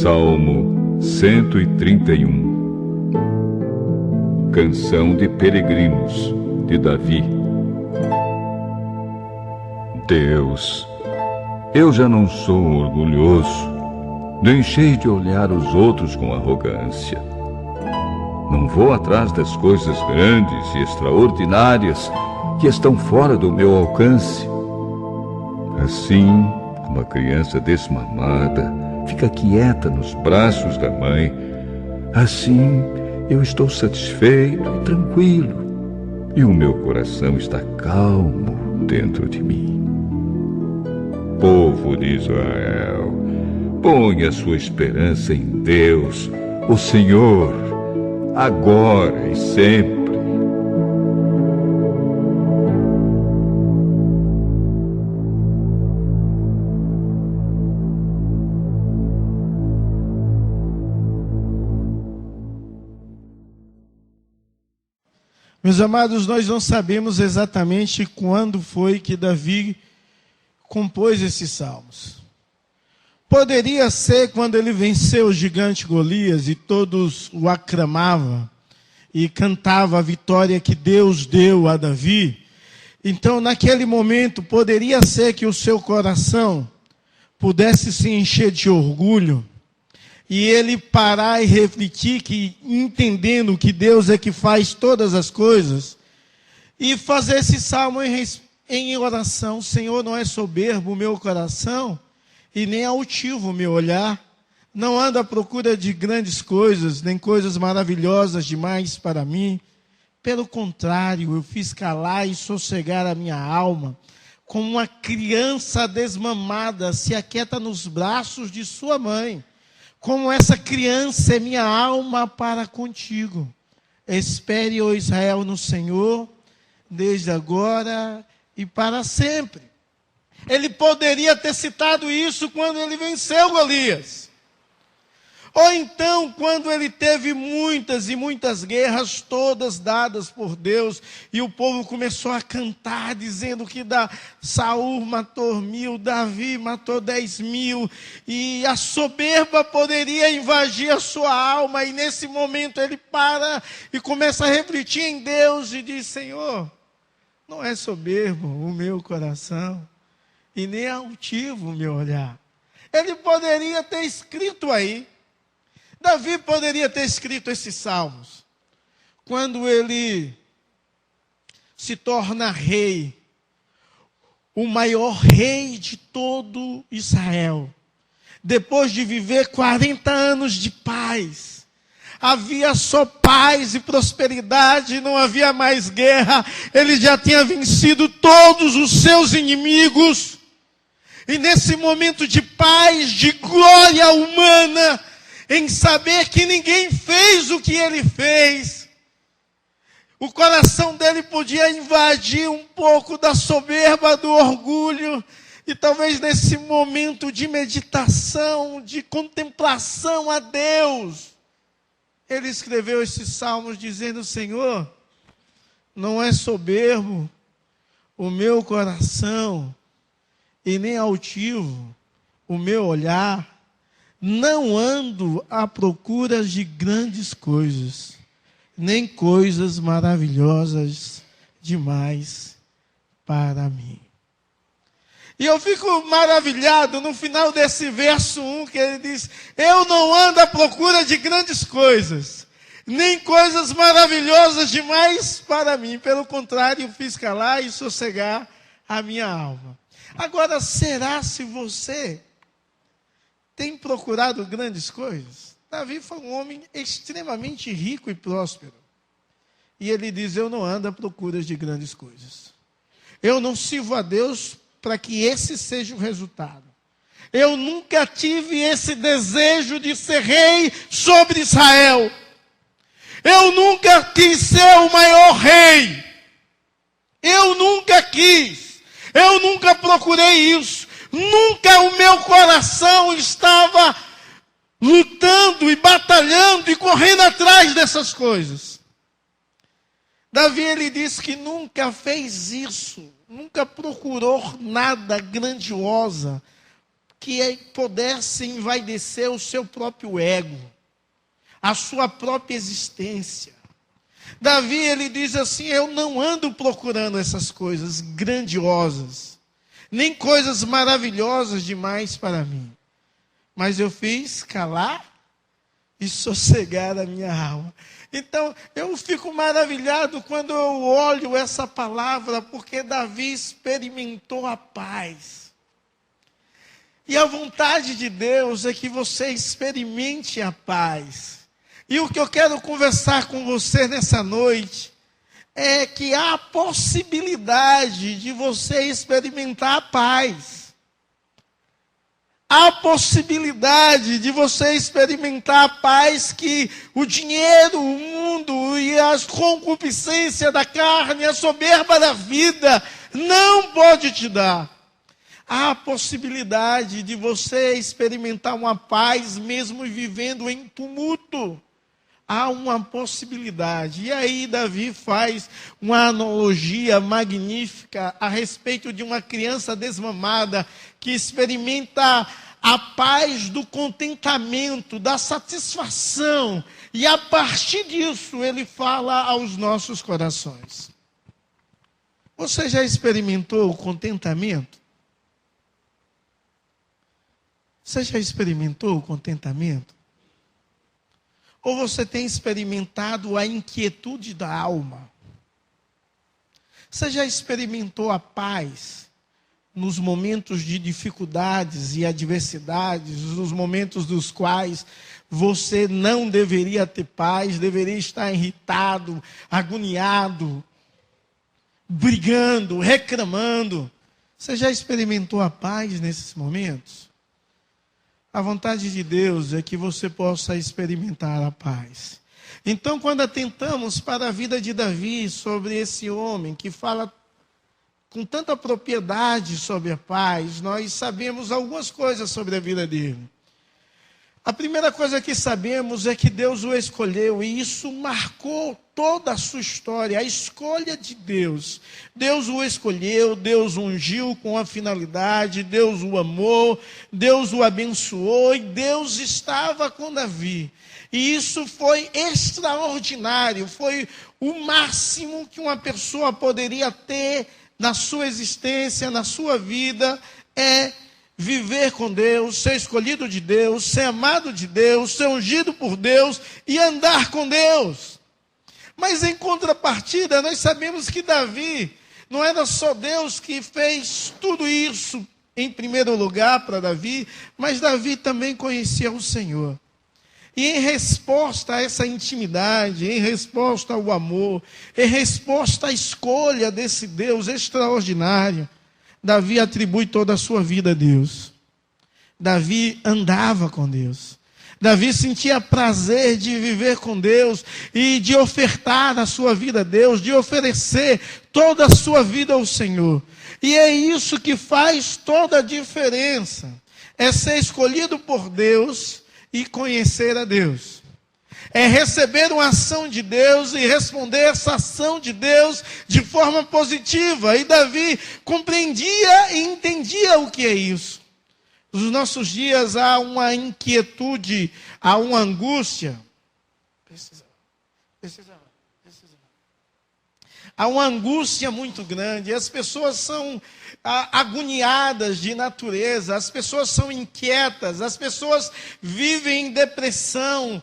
Salmo 131. Canção de Peregrinos, de Davi. Deus, eu já não sou orgulhoso, nem cheio de olhar os outros com arrogância. Não vou atrás das coisas grandes e extraordinárias que estão fora do meu alcance. Assim, como a criança desmamada fica quieta nos braços da mãe, assim eu estou satisfeito e tranquilo, e o meu coração está calmo dentro de mim. Povo de Israel, ponha sua esperança em Deus, o Senhor, agora e sempre. Meus amados, nós não sabemos exatamente quando foi que Davi compôs esses salmos. Poderia ser quando ele venceu o gigante Golias e todos o aclamavam e cantavam a vitória que Deus deu a Davi. Então, naquele momento, poderia ser que o seu coração pudesse se encher de orgulho e ele parar e refletir, que entendendo que Deus é que faz todas as coisas, e fazer esse salmo em oração. Senhor, não é soberbo o meu coração, e nem altivo o meu olhar. Não ando à procura de grandes coisas, nem coisas maravilhosas demais para mim. Pelo contrário, eu fiz calar e sossegar a minha alma, como uma criança desmamada se aquieta nos braços de sua mãe. Como essa criança é minha alma para contigo. Espere, ó Israel, no Senhor, desde agora e para sempre. Ele poderia ter citado isso quando ele venceu Golias. Ou então, quando ele teve muitas e muitas guerras, todas dadas por Deus, e o povo começou a cantar, dizendo que Saul matou 1000, Davi matou 10.000, e a soberba poderia invadir a sua alma, e nesse momento ele para e começa a refletir em Deus, e diz: Senhor, não é soberbo o meu coração, e nem altivo o meu olhar. Ele poderia ter escrito aí, Davi poderia ter escrito esses salmos quando ele se torna rei, o maior rei de todo Israel. Depois de viver 40 anos de paz, havia só paz e prosperidade, não havia mais guerra, ele já tinha vencido todos os seus inimigos. E nesse momento de paz, de glória humana, em saber que ninguém fez o que ele fez, o coração dele podia invadir um pouco da soberba, do orgulho, e talvez nesse momento de meditação, de contemplação a Deus, ele escreveu esses salmos dizendo: Senhor, não é soberbo o meu coração, e nem altivo o meu olhar. Não ando à procura de grandes coisas, nem coisas maravilhosas demais para mim. E eu fico maravilhado no final desse verso 1, que ele diz: eu não ando à procura de grandes coisas, nem coisas maravilhosas demais para mim. Pelo contrário, fiz calar e sossegar a minha alma. Agora, será se você tem procurado grandes coisas? Davi foi um homem extremamente rico e próspero. E ele diz: eu não ando à procura de grandes coisas. Eu não sirvo a Deus para que esse seja o resultado. Eu nunca tive esse desejo de ser rei sobre Israel. Eu nunca quis ser o maior rei. Eu nunca quis. Eu nunca procurei isso. Nunca o meu coração estava lutando e batalhando e correndo atrás dessas coisas. Davi, ele disse que nunca fez isso, nunca procurou nada grandiosa que pudesse envaidecer o seu próprio ego, a sua própria existência. Davi, ele diz assim: eu não ando procurando essas coisas grandiosas, nem coisas maravilhosas demais para mim, mas eu fiz calar e sossegar a minha alma. Então, eu fico maravilhado quando eu olho essa palavra, porque Davi experimentou a paz. E a vontade de Deus é que você experimente a paz. E o que eu quero conversar com você nessa noite é que há a possibilidade de você experimentar a paz. Há a possibilidade de você experimentar a paz que o dinheiro, o mundo e as concupiscências da carne, a soberba da vida não pode te dar. Há a possibilidade de você experimentar uma paz mesmo vivendo em tumulto. Há uma possibilidade. E aí Davi faz uma analogia magnífica a respeito de uma criança desmamada que experimenta a paz do contentamento, da satisfação. E a partir disso ele fala aos nossos corações. Você já experimentou o contentamento? Você já experimentou o contentamento? Ou você tem experimentado a inquietude da alma? Você já experimentou a paz nos momentos de dificuldades e adversidades, nos momentos dos quais você não deveria ter paz, deveria estar irritado, agoniado, brigando, reclamando? Você já experimentou a paz nesses momentos? A vontade de Deus é que você possa experimentar a paz. Então, quando atentamos para a vida de Davi, sobre esse homem que fala com tanta propriedade sobre a paz, nós sabemos algumas coisas sobre a vida dele. A primeira coisa que sabemos é que Deus o escolheu, e isso marcou toda a sua história, a escolha de Deus. Deus o escolheu, Deus o ungiu com a finalidade, Deus o amou, Deus o abençoou, e Deus estava com Davi. E isso foi extraordinário, foi o máximo que uma pessoa poderia ter na sua existência, na sua vida, viver com Deus, ser escolhido de Deus, ser amado de Deus, ser ungido por Deus e andar com Deus. Mas em contrapartida, nós sabemos que Davi, não era só Deus que fez tudo isso em primeiro lugar para Davi, mas Davi também conhecia o Senhor. E em resposta a essa intimidade, em resposta ao amor, em resposta à escolha desse Deus extraordinário, Davi atribui toda a sua vida a Deus. Davi andava com Deus. Davi sentia prazer de viver com Deus e de ofertar a sua vida a Deus, de oferecer toda a sua vida ao Senhor. E é isso que faz toda a diferença. É ser escolhido por Deus e conhecer a Deus. É receber uma ação de Deus e responder essa ação de Deus de forma positiva. E Davi compreendia e entendia o que é isso. Nos nossos dias há uma inquietude, há uma angústia. Há uma angústia muito grande. As pessoas são agoniadas de natureza, as pessoas são inquietas, as pessoas vivem em depressão,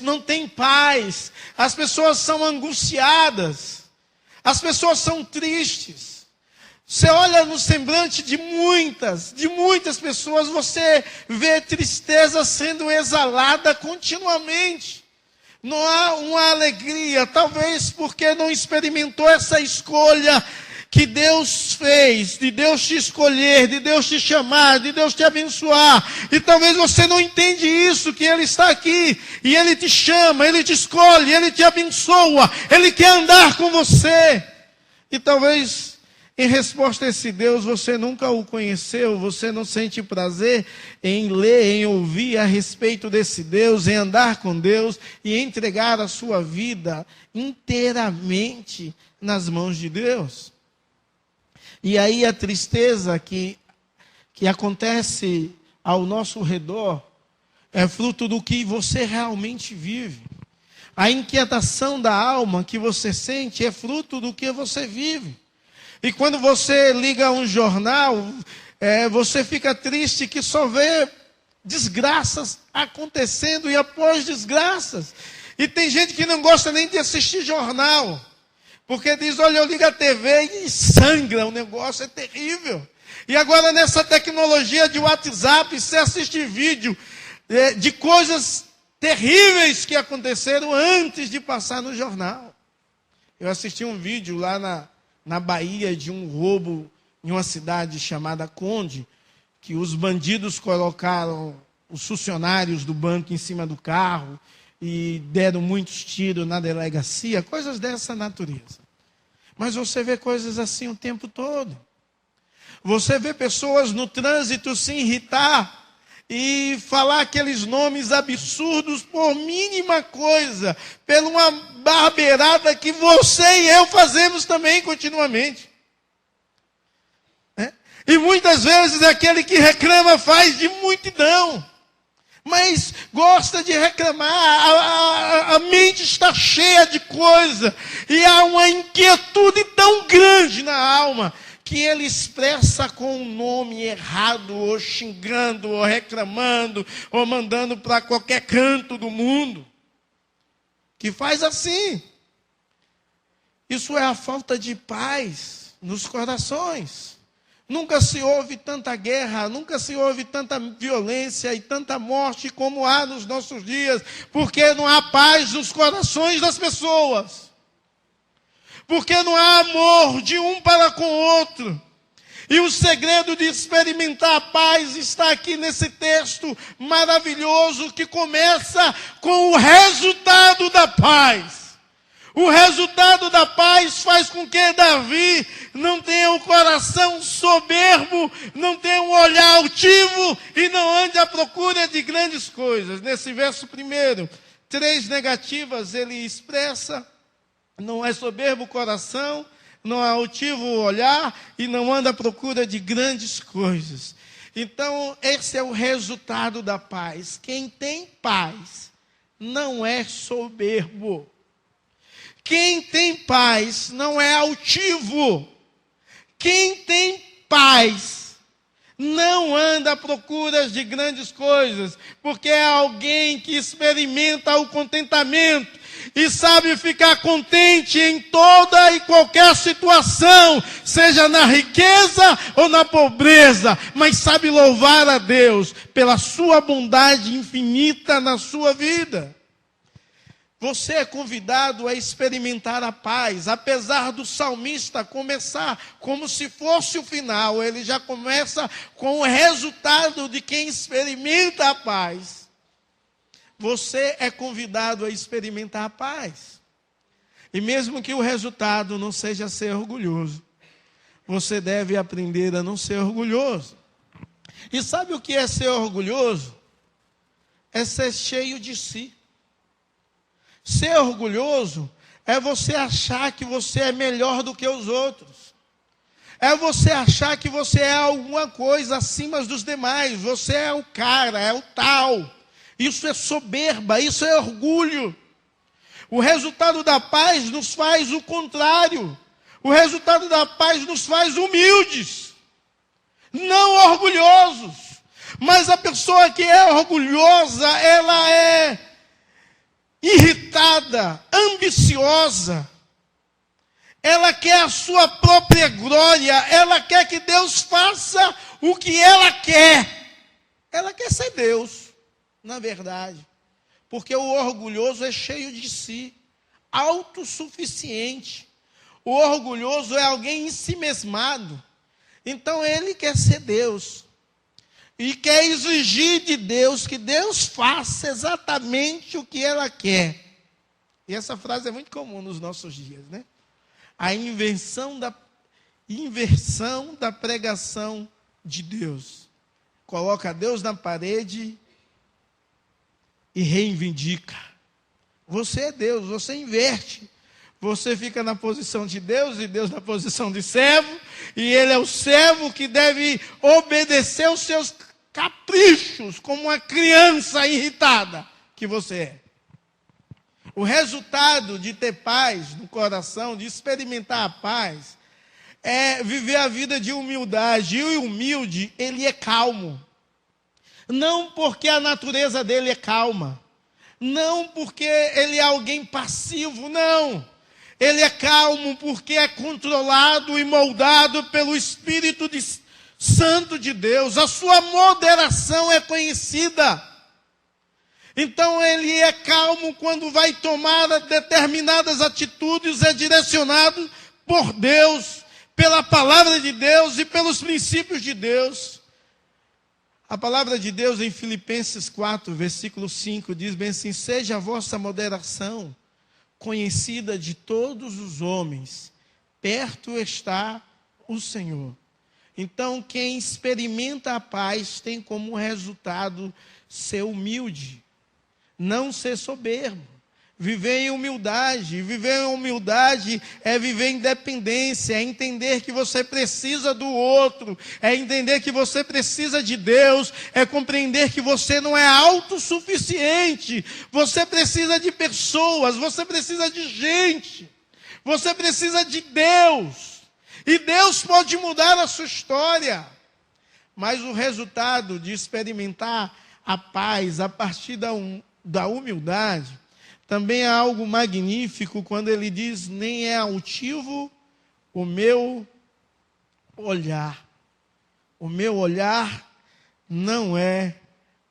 não tem paz, as pessoas são angustiadas, as pessoas são tristes. Você olha no semblante de muitas pessoas, você vê tristeza sendo exalada continuamente. Não há uma alegria, talvez porque não experimentou essa escolha que Deus fez, de Deus te escolher, de Deus te chamar, de Deus te abençoar. E talvez você não entende isso, que Ele está aqui, e Ele te chama, Ele te escolhe, Ele te abençoa, Ele quer andar com você. E talvez, em resposta a esse Deus, você nunca o conheceu, você não sente prazer em ler, em ouvir a respeito desse Deus, em andar com Deus e entregar a sua vida inteiramente nas mãos de Deus. E aí a tristeza que que acontece ao nosso redor é fruto do que você realmente vive. A inquietação da alma que você sente é fruto do que você vive. E quando você liga um jornal, você fica triste que só vê desgraças acontecendo e após desgraças. E tem gente que não gosta nem de assistir jornal, porque diz, olha, eu ligo a TV e sangra, o negócio é terrível. E agora nessa tecnologia de WhatsApp, você assiste vídeo de coisas terríveis que aconteceram antes de passar no jornal. Eu assisti um vídeo lá na Bahia de um roubo em uma cidade chamada Conde, que os bandidos colocaram os funcionários do banco em cima do carro e deram muitos tiros na delegacia, coisas dessa natureza. Mas você vê coisas assim o tempo todo. Você vê pessoas no trânsito se irritar e falar aqueles nomes absurdos por mínima coisa, por uma barbeirada que você e eu fazemos também continuamente. E muitas vezes aquele que reclama faz de multidão, mas gosta de reclamar, a mente está cheia de coisa, e há uma inquietude tão grande na alma, que ele expressa com um nome errado, ou xingando, ou reclamando, ou mandando para qualquer canto do mundo, que faz assim. Isso é a falta de paz nos corações. Nunca se houve tanta guerra, nunca se houve tanta violência e tanta morte como há nos nossos dias, porque não há paz nos corações das pessoas. Porque não há amor de um para com o outro. E o segredo de experimentar a paz está aqui nesse texto maravilhoso que começa com o resultado da paz. O resultado da paz faz com que Davi não tenha um coração soberbo, não tenha um olhar altivo e não ande à procura de grandes coisas. Nesse verso primeiro, 3 negativas ele expressa: não é soberbo o coração, não é altivo o olhar e não anda à procura de grandes coisas. Então, esse é o resultado da paz. Quem tem paz não é soberbo. Quem tem paz não é altivo. Quem tem paz não anda à procura de grandes coisas, porque é alguém que experimenta o contentamento e sabe ficar contente em toda e qualquer situação, seja na riqueza ou na pobreza, mas sabe louvar a Deus pela sua bondade infinita na sua vida. Você é convidado a experimentar a paz, apesar do salmista começar como se fosse o final, ele já começa com o resultado de quem experimenta a paz. Você é convidado a experimentar a paz. E mesmo que o resultado não seja ser orgulhoso, você deve aprender a não ser orgulhoso. E sabe o que é ser orgulhoso? É ser cheio de si. Ser orgulhoso é você achar que você é melhor do que os outros. É você achar que você é alguma coisa acima dos demais. Você é o cara, é o tal. Isso é soberba, isso é orgulho. O resultado da paz nos faz o contrário. O resultado da paz nos faz humildes, não orgulhosos. Mas a pessoa que é orgulhosa, ela é irritada, ambiciosa. Ela quer a sua própria glória. Ela quer que Deus faça o que ela quer. Ela quer ser Deus, na verdade. Porque o orgulhoso é cheio de si, autossuficiente. O orgulhoso é alguém ensimesmado. Então ele quer ser Deus. E quer exigir de Deus que Deus faça exatamente o que ela quer. E essa frase é muito comum nos nossos dias, né? A inversão da pregação de Deus. Coloca Deus na parede e reivindica. Você é Deus, você inverte. você fica na posição de Deus e Deus na posição de servo, e ele é o servo que deve obedecer aos seus caprichos, como uma criança irritada que você é. O resultado de ter paz no coração, de experimentar a paz, é viver a vida de humildade. E o humilde, ele é calmo. Não porque a natureza dele é calma. Não porque ele é alguém passivo, não. Ele é calmo porque é controlado e moldado pelo Espírito Santo de Deus. A sua moderação é conhecida. Então ele é calmo quando vai tomar determinadas atitudes, é direcionado por Deus, pela palavra de Deus e pelos princípios de Deus. A palavra de Deus em Filipenses 4, versículo 5, diz bem assim: seja a vossa moderação conhecida de todos os homens, perto está o Senhor. Então quem experimenta a paz tem como resultado ser humilde, não ser soberbo, viver em humildade. Viver em humildade é viver em dependência, é entender que você precisa do outro, é entender que você precisa de Deus, é compreender que você não é autossuficiente, você precisa de pessoas, você precisa de gente, você precisa de Deus, e Deus pode mudar a sua história. Mas o resultado de experimentar a paz a partir da humildade também é algo magnífico, quando ele diz: nem é altivo o meu olhar. O meu olhar não é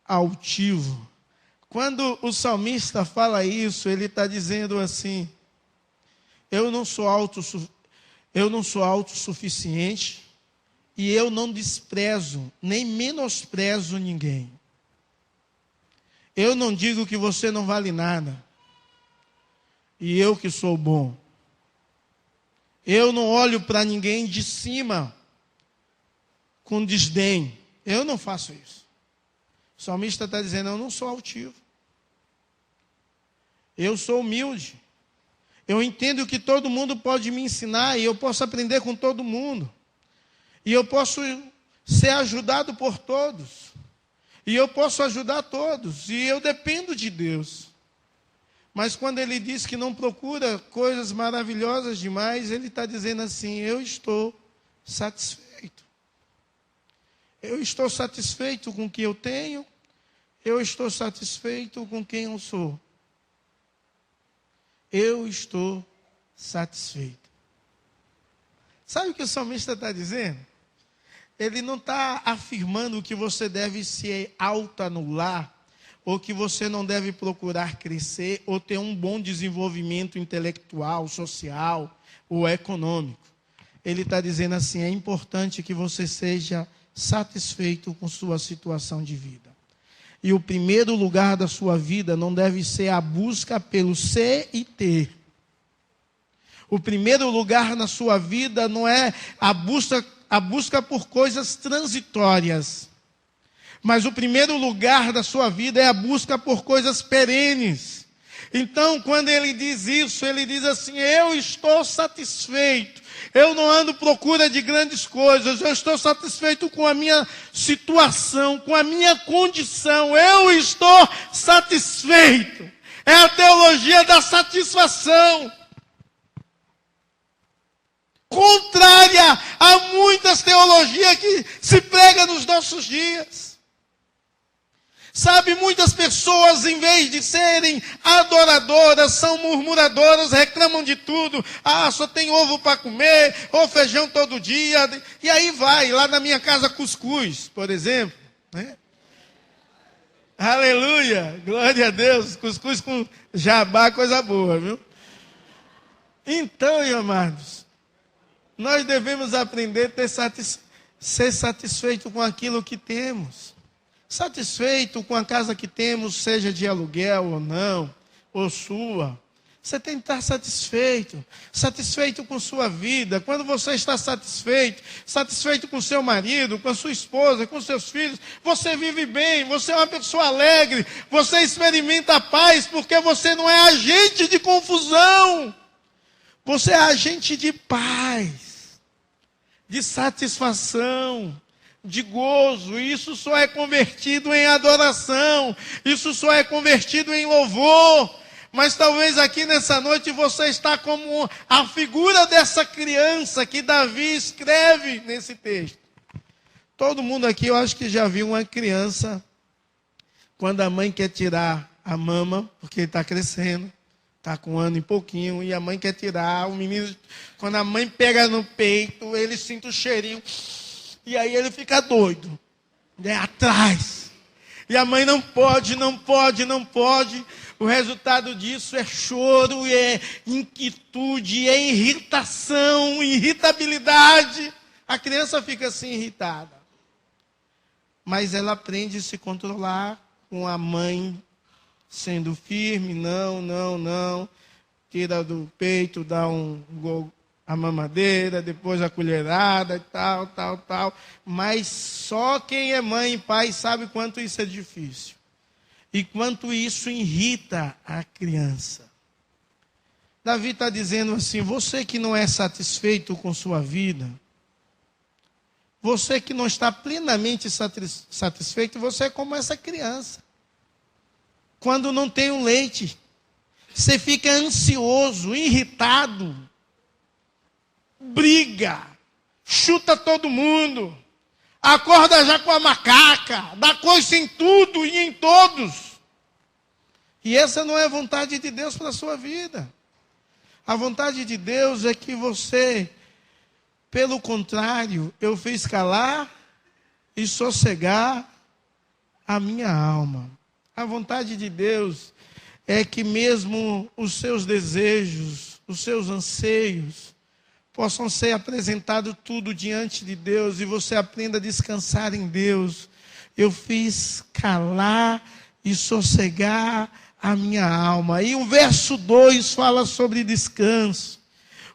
altivo. Quando o salmista fala isso, ele está dizendo assim: eu não sou autossuficiente, e eu não desprezo, nem menosprezo ninguém. Eu não digo que você não vale nada, e eu que sou bom. Eu não olho para ninguém de cima com desdém. Eu não faço isso. O salmista está dizendo: eu não sou altivo. Eu sou humilde. Eu entendo que todo mundo pode me ensinar, e eu posso aprender com todo mundo. E eu posso ser ajudado por todos. E eu posso ajudar todos. E eu dependo de Deus. Mas quando ele diz que não procura coisas maravilhosas demais, ele está dizendo assim: eu estou satisfeito. Eu estou satisfeito com o que eu tenho. Eu estou satisfeito com quem eu sou. Eu estou satisfeito. Sabe o que o salmista está dizendo? Ele não está afirmando que você deve se autoanular, ou que você não deve procurar crescer, ou ter um bom desenvolvimento intelectual, social ou econômico. Ele está dizendo assim: é importante que você seja satisfeito com sua situação de vida. E o primeiro lugar da sua vida não deve ser a busca pelo ser e ter. O primeiro lugar na sua vida não é a busca por coisas transitórias. Mas o primeiro lugar da sua vida é a busca por coisas perenes. Então, quando ele diz isso, ele diz assim: eu estou satisfeito. Eu não ando à procura de grandes coisas. Eu estou satisfeito com a minha situação, com a minha condição. Eu estou satisfeito. É a teologia da satisfação. Contrária a muitas teologias que se prega nos nossos dias. Sabe, muitas pessoas, em vez de serem adoradoras, são murmuradoras, reclamam de tudo. Ah, só tem ovo para comer, ou feijão todo dia. E aí vai, lá na minha casa, cuscuz, por exemplo. Né? Aleluia, glória a Deus. Cuscuz com jabá, coisa boa, viu? Então, meus amados, nós devemos aprender a ser satisfeito com aquilo que temos. Satisfeito com a casa que temos, seja de aluguel ou não, ou sua. Você tem que estar satisfeito. Satisfeito com sua vida. Quando você está satisfeito com seu marido, com a sua esposa, com seus filhos, você vive bem, você é uma pessoa alegre, você experimenta a paz, porque você não é agente de confusão. Você é agente de paz, de satisfação, de gozo. Isso só é convertido em adoração. Isso só é convertido em louvor. Mas talvez aqui nessa noite você está como a figura dessa criança que Davi escreve nesse texto. Todo mundo aqui eu acho que já viu uma criança quando a mãe quer tirar a mama, porque ele está crescendo, está com 1 ano e pouquinho, e a mãe quer tirar, o menino, quando a mãe pega no peito, ele sente o cheirinho, e aí ele fica doido, atrás. E a mãe não pode. O resultado disso é choro, é inquietude, é irritação, irritabilidade. A criança fica assim irritada. Mas ela aprende a se controlar com a mãe sendo firme. Não. Tira do peito, dá a mamadeira, depois a colherada e tal. Mas só quem é mãe e pai sabe quanto isso é difícil. E quanto isso irrita a criança. Davi está dizendo assim, você que não é satisfeito com sua vida, você que não está plenamente satisfeito, você é como essa criança. Quando não tem o leite, você fica ansioso, irritado, briga, chuta todo mundo, acorda já com a macaca, dá coice em tudo e em todos. E essa não é a vontade de Deus para a sua vida. A vontade de Deus é que você, pelo contrário, eu fiz calar e sossegar a minha alma. A vontade de Deus é que mesmo os seus desejos, os seus anseios, possam ser apresentados tudo diante de Deus e você aprenda a descansar em Deus. Eu fiz calar e sossegar a minha alma. E o verso 2 fala sobre descanso.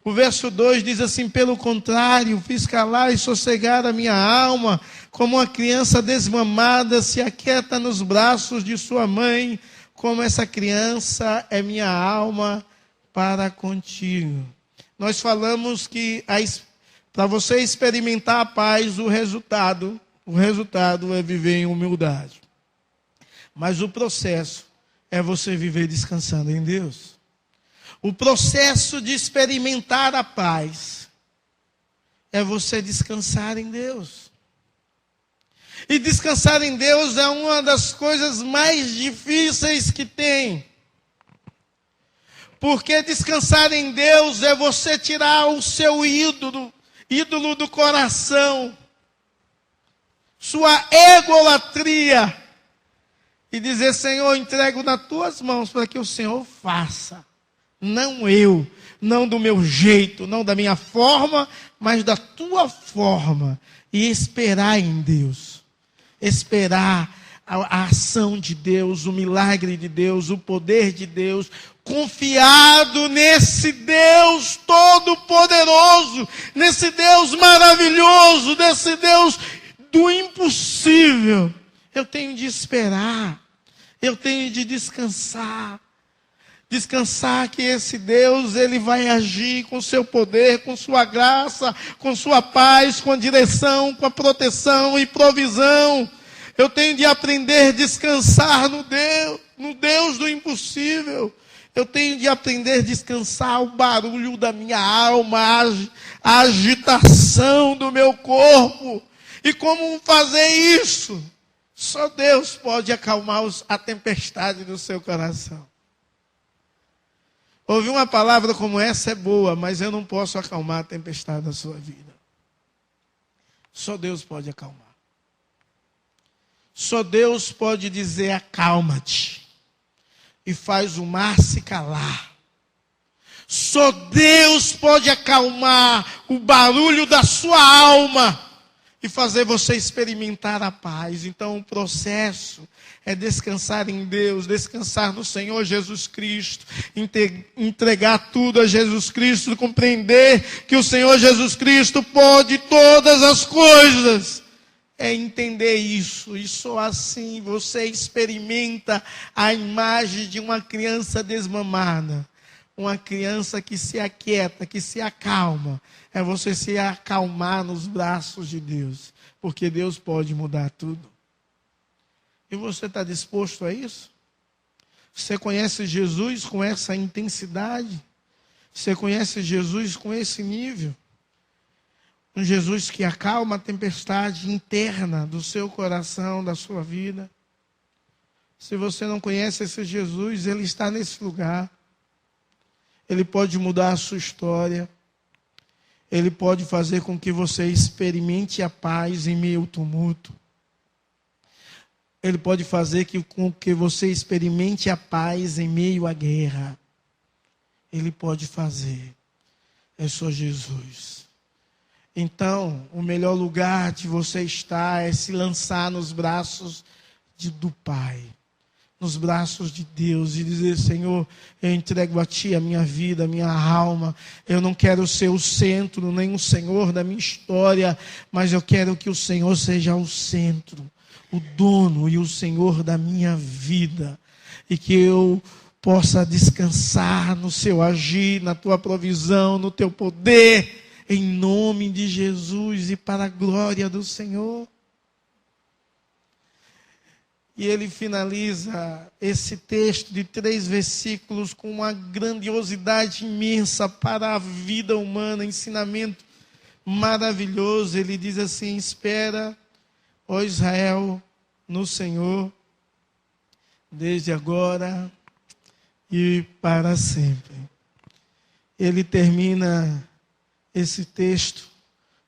O verso 2 diz assim, pelo contrário, fiz calar e sossegar a minha alma, como uma criança desmamada se aquieta nos braços de sua mãe, como essa criança é minha alma para contigo. Nós falamos que para você experimentar a paz, o resultado é viver em humildade. Mas o processo é você viver descansando em Deus. O processo de experimentar a paz é você descansar em Deus. E descansar em Deus é uma das coisas mais difíceis que tem. Porque descansar em Deus é você tirar o seu ídolo do coração, sua egolatria, e dizer, Senhor, entrego nas tuas mãos para que o Senhor faça. Não eu, não do meu jeito, não da minha forma, mas da tua forma. E esperar em Deus. Esperar a ação de Deus, o milagre de Deus, o poder de Deus. Confiado nesse Deus todo-poderoso, nesse Deus maravilhoso, nesse Deus do impossível. Eu tenho de esperar, eu tenho de descansar. Descansar que esse Deus, Ele vai agir com seu poder, com sua graça, com sua paz, com a direção, com a proteção e provisão. Eu tenho de aprender a descansar no Deus do impossível. Eu tenho de aprender a descansar o barulho da minha alma, a agitação do meu corpo. E como fazer isso? Só Deus pode acalmar a tempestade do seu coração. Ouvir uma palavra como essa é boa, mas eu não posso acalmar a tempestade da sua vida. Só Deus pode acalmar. Só Deus pode dizer, acalma-te. E faz o mar se calar. Só Deus pode acalmar o barulho da sua alma e fazer você experimentar a paz. Então o processo é descansar em Deus, descansar no Senhor Jesus Cristo, entregar tudo a Jesus Cristo, compreender que o Senhor Jesus Cristo pode todas as coisas. É entender isso, e só assim você experimenta a imagem de uma criança desmamada. uma criança que se aquieta, que se acalma. É você se acalmar nos braços de Deus. Porque Deus pode mudar tudo. E você está disposto a isso? Você conhece Jesus com essa intensidade? Você conhece Jesus com esse nível? Um Jesus que acalma a tempestade interna do seu coração, da sua vida. Se você não conhece esse Jesus, Ele está nesse lugar. Ele pode mudar a sua história. Ele pode fazer com que você experimente a paz em meio ao tumulto. Ele pode fazer com que você experimente a paz em meio à guerra. Ele pode fazer. É só Jesus. Então, o melhor lugar de você estar é se lançar nos braços do Pai. Nos braços de Deus e dizer: Senhor, eu entrego a Ti a minha vida, a minha alma. Eu não quero ser o centro, nem o Senhor da minha história, mas eu quero que o Senhor seja o centro, o dono e o Senhor da minha vida. E que eu possa descansar no Seu agir, na Tua provisão, no Teu poder, em nome de Jesus e para a glória do Senhor. E ele finaliza esse texto de 3 versículos com uma grandiosidade imensa para a vida humana, ensinamento maravilhoso. Ele diz assim: espera, ó Israel, no Senhor, desde agora e para sempre. Ele termina esse texto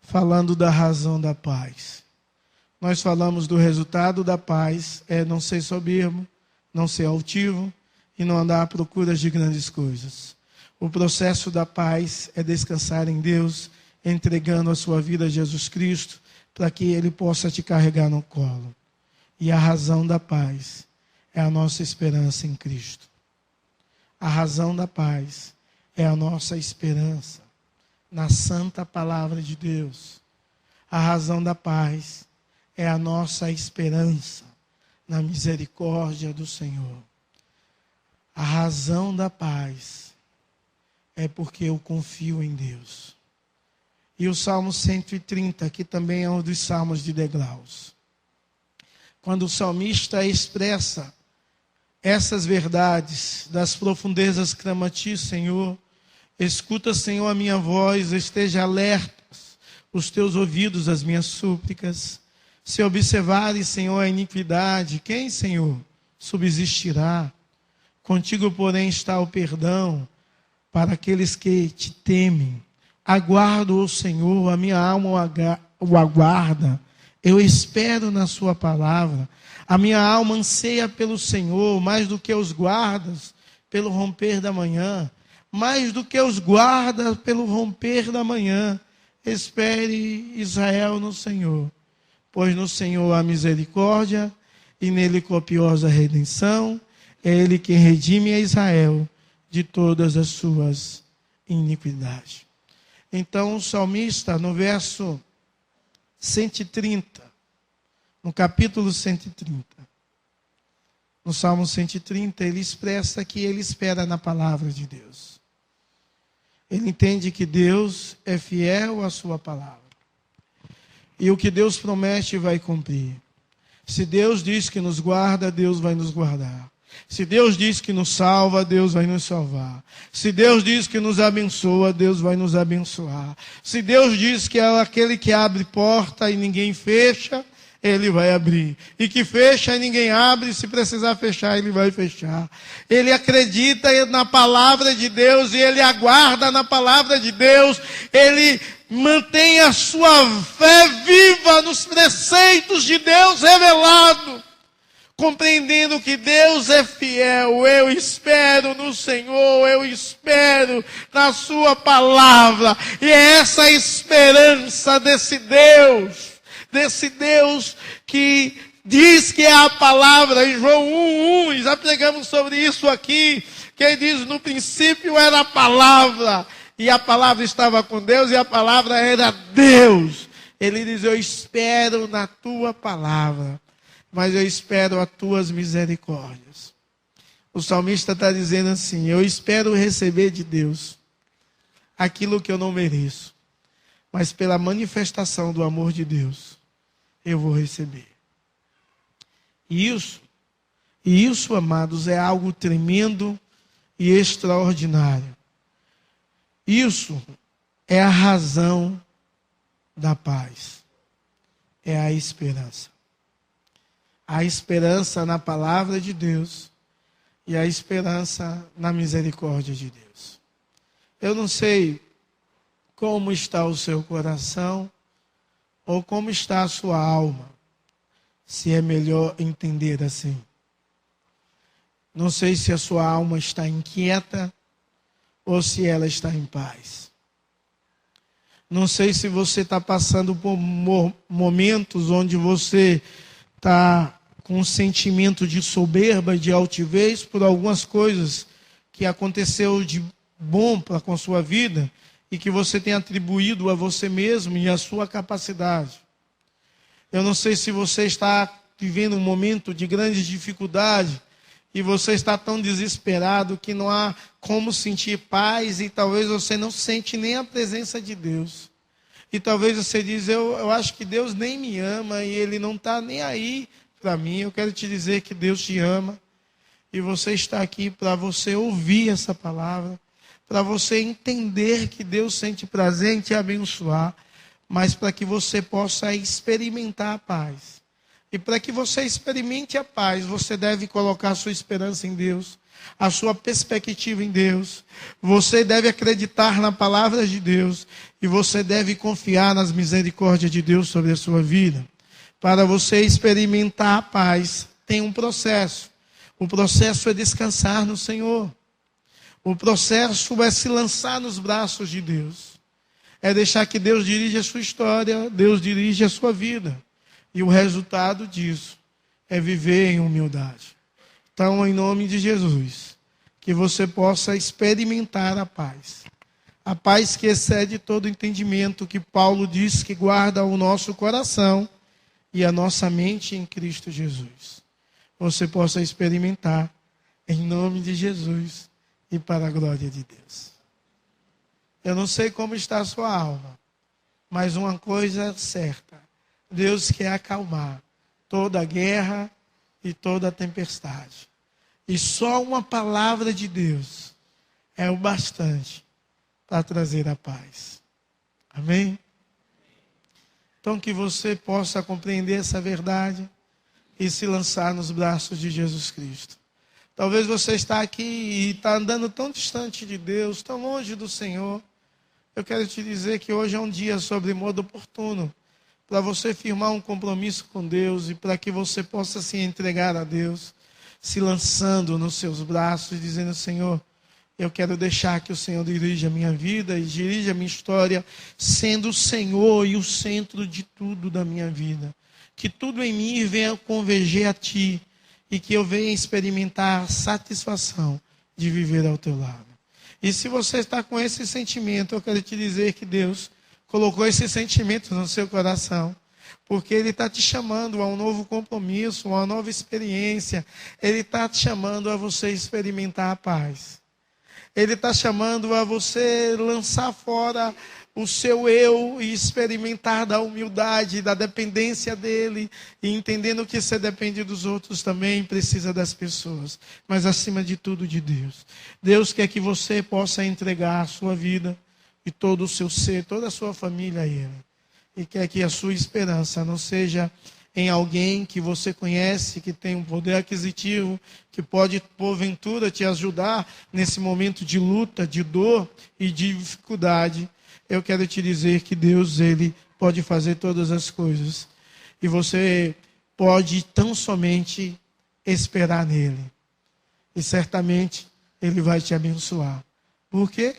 falando da razão da paz. Nós falamos do resultado da paz, é não ser soberbo, não ser altivo e não andar à procura de grandes coisas. O processo da paz é descansar em Deus, entregando a sua vida a Jesus Cristo, para que Ele possa te carregar no colo. E a razão da paz é a nossa esperança em Cristo. A razão da paz é a nossa esperança na santa palavra de Deus. A razão da paz é a nossa esperança na misericórdia do Senhor. A razão da paz é porque eu confio em Deus. E o Salmo 130, que também é um dos salmos de degraus. Quando o salmista expressa essas verdades das profundezas que clama a Ti, Senhor, escuta, Senhor, a minha voz, esteja alertas os Teus ouvidos às minhas súplicas. Se observares, Senhor, a iniquidade, quem, Senhor, subsistirá? Contigo, porém, está o perdão para aqueles que te temem. Aguardo o Senhor, a minha alma o aguarda. Eu espero na sua palavra. A minha alma anseia pelo Senhor, mais do que os guardas pelo romper da manhã. Mais do que os guardas pelo romper da manhã. Espere, Israel, no Senhor. Pois no Senhor há misericórdia, e nele copiosa redenção. É Ele quem redime a Israel de todas as suas iniquidades. Então o salmista, no verso 130, no capítulo 130, no Salmo 130, ele expressa que ele espera na palavra de Deus. Ele entende que Deus é fiel à sua palavra. E o que Deus promete vai cumprir. Se Deus diz que nos guarda, Deus vai nos guardar. Se Deus diz que nos salva, Deus vai nos salvar. Se Deus diz que nos abençoa, Deus vai nos abençoar. Se Deus diz que é aquele que abre porta e ninguém fecha, Ele vai abrir. E que fecha e ninguém abre, se precisar fechar, Ele vai fechar. Ele acredita na palavra de Deus e ele aguarda na palavra de Deus. Ele mantém a sua fé viva nos preceitos de Deus revelado, compreendendo que Deus é fiel. Eu espero no Senhor, eu espero na sua palavra. E é essa esperança desse Deus que diz que é a palavra. Em João 1:1, já pregamos sobre isso aqui, que ele diz: no princípio era a palavra, e a palavra estava com Deus, e a palavra era Deus. Ele diz: eu espero na tua palavra, mas eu espero as tuas misericórdias. O salmista está dizendo assim: eu espero receber de Deus aquilo que eu não mereço, mas pela manifestação do amor de Deus, eu vou receber. E isso, amados, é algo tremendo e extraordinário. Isso é a razão da paz. É a esperança. A esperança na palavra de Deus e a esperança na misericórdia de Deus. Eu não sei como está o seu coração ou como está a sua alma, se é melhor entender assim. Não sei se a sua alma está inquieta ou se ela está em paz. Não sei se você está passando por momentos onde você está com um sentimento de soberba, de altivez, por algumas coisas que aconteceu de bom com a sua vida e que você tem atribuído a você mesmo e à sua capacidade. Eu não sei se você está vivendo um momento de grande dificuldade e você está tão desesperado que não há como sentir paz e talvez você não sente nem a presença de Deus. E talvez você diz, eu acho que Deus nem me ama e Ele não está nem aí para mim. Eu quero te dizer que Deus te ama e você está aqui para você ouvir essa palavra, para você entender que Deus sente prazer em te abençoar, mas para que você possa experimentar a paz. E para que você experimente a paz, você deve colocar a sua esperança em Deus, a sua perspectiva em Deus. Você deve acreditar na palavra de Deus e você deve confiar nas misericórdias de Deus sobre a sua vida. Para você experimentar a paz, tem um processo. O processo é descansar no Senhor. O processo é se lançar nos braços de Deus. É deixar que Deus dirija a sua história, Deus dirige a sua vida. E o resultado disso é viver em humildade. Então, em nome de Jesus, que você possa experimentar a paz. A paz que excede todo entendimento, que Paulo diz que guarda o nosso coração e a nossa mente em Cristo Jesus. Você possa experimentar em nome de Jesus e para a glória de Deus. Eu não sei como está a sua alma, mas uma coisa é certa. Deus quer acalmar toda a guerra e toda a tempestade. E só uma palavra de Deus é o bastante para trazer a paz. Amém? Então que você possa compreender essa verdade e se lançar nos braços de Jesus Cristo. Talvez você está aqui e está andando tão distante de Deus, tão longe do Senhor. Eu quero te dizer que hoje é um dia sobre modo oportuno para você firmar um compromisso com Deus e para que você possa se entregar a Deus, se lançando nos seus braços, dizendo, Senhor, eu quero deixar que o Senhor dirija a minha vida e dirija a minha história, sendo o Senhor e o centro de tudo da minha vida. Que tudo em mim venha converger a Ti e que eu venha experimentar a satisfação de viver ao Teu lado. E se você está com esse sentimento, eu quero te dizer que Deus colocou esse sentimento no seu coração, porque Ele está te chamando a um novo compromisso, a uma nova experiência. Ele está te chamando a você experimentar a paz. Ele está chamando a você lançar fora o seu eu e experimentar da humildade, da dependência dEle, e entendendo que você depende dos outros também, precisa das pessoas, mas acima de tudo de Deus. Deus quer que você possa entregar a sua vida e todo o seu ser, toda a sua família a Ele. E quer que a sua esperança não seja em alguém que você conhece, que tem um poder aquisitivo, que pode, porventura, te ajudar nesse momento de luta, de dor e de dificuldade. Eu quero te dizer que Deus, Ele pode fazer todas as coisas. E você pode tão somente esperar nele. E certamente Ele vai te abençoar. Por quê?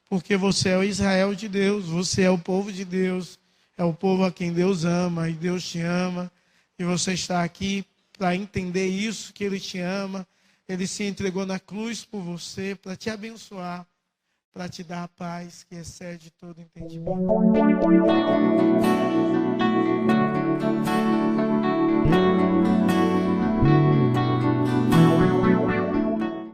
Porque você é o Israel de Deus, você é o povo de Deus, é o povo a quem Deus ama e Deus te ama. E você está aqui para entender isso, que Ele te ama. Ele se entregou na cruz por você, para te abençoar, para te dar a paz que excede todo entendimento.